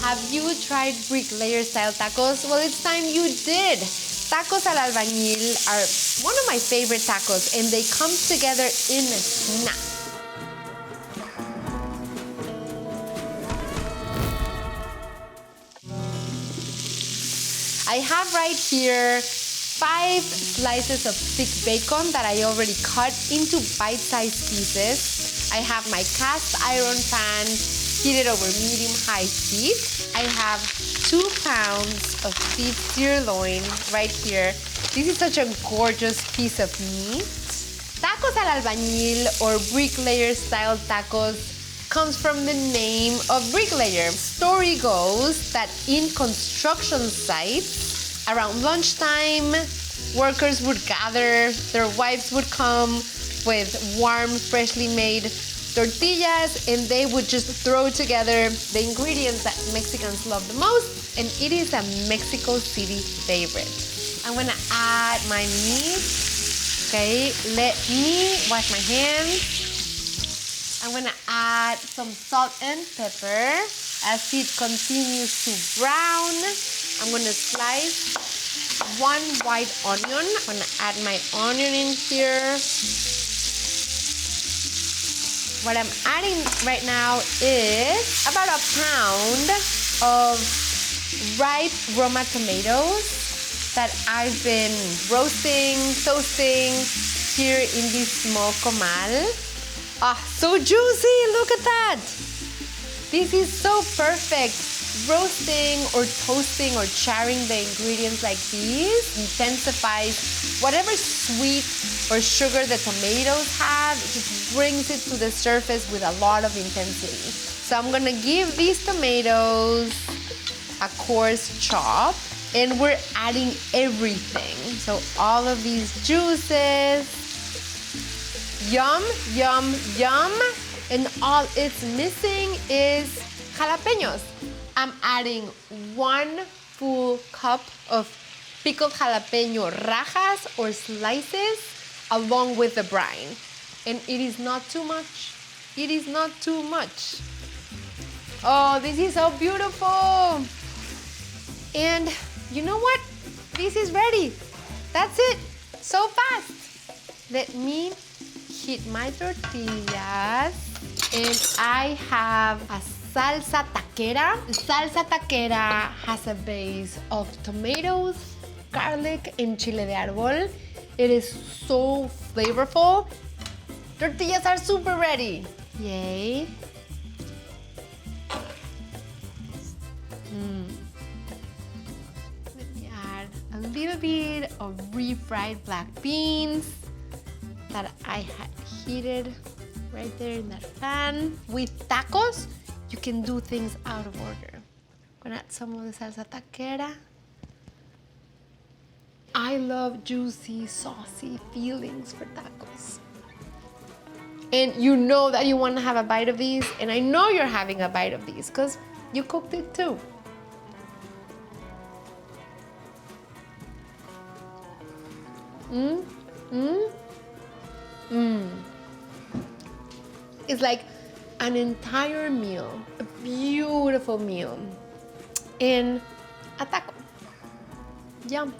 Have you tried Bricklayer-Style tacos? Well, it's time you did. Tacos al albañil are one of my favorite tacos, and they come together in a snap. I have right here 5 slices of thick bacon that I already cut into bite-sized pieces. I have my cast iron pan heated over medium-high heat. I have 2 pounds of beef sirloin right here. This is such a gorgeous piece of meat. Tacos al albañil or bricklayer-style tacos comes from the name of bricklayer. Story goes that in construction sites, around lunchtime, workers would gather, their wives would come with warm, freshly made tortillas, and they would just throw together the ingredients that Mexicans love the most, and it is a Mexico City favorite. I'm gonna add my meat. Okay, let me wash my hands. I'm gonna add some salt and pepper. As it continues to brown, I'm gonna slice 1 white onion. I'm gonna add my onion in here. What I'm adding right now is about 1 pound of ripe Roma tomatoes that I've been roasting, toasting here in this small comal. Ah, so juicy, look at that. This is so perfect. Roasting or toasting or charring the ingredients like these intensifies whatever sweet or sugar the tomatoes have. It just brings it to the surface with a lot of intensity. So I'm gonna give these tomatoes a coarse chop, and we're adding everything. So all of these juices, yum, yum, yum, and all it's missing is jalapenos. I'm adding 1 full cup of pickled jalapeno rajas or slices along with the brine. And it is not too much. It is not too much. Oh, this is so beautiful. And you know what? This is ready. That's it. So fast. Let me heat my tortillas. And I have a salsa taquera. Salsa taquera has a base of tomatoes, garlic, and chile de árbol. It is so flavorful. Tortillas are super ready. Yay. Let me add a little bit of refried black beans that I had heated right there in that pan. With tacos, you can do things out of order. I'm gonna add some of the salsa taquera. I love juicy, saucy feelings for tacos. And you know that you want to have a bite of these, and I know you're having a bite of these because you cooked it too. It's like an entire meal, a beautiful meal in a taco. Yum.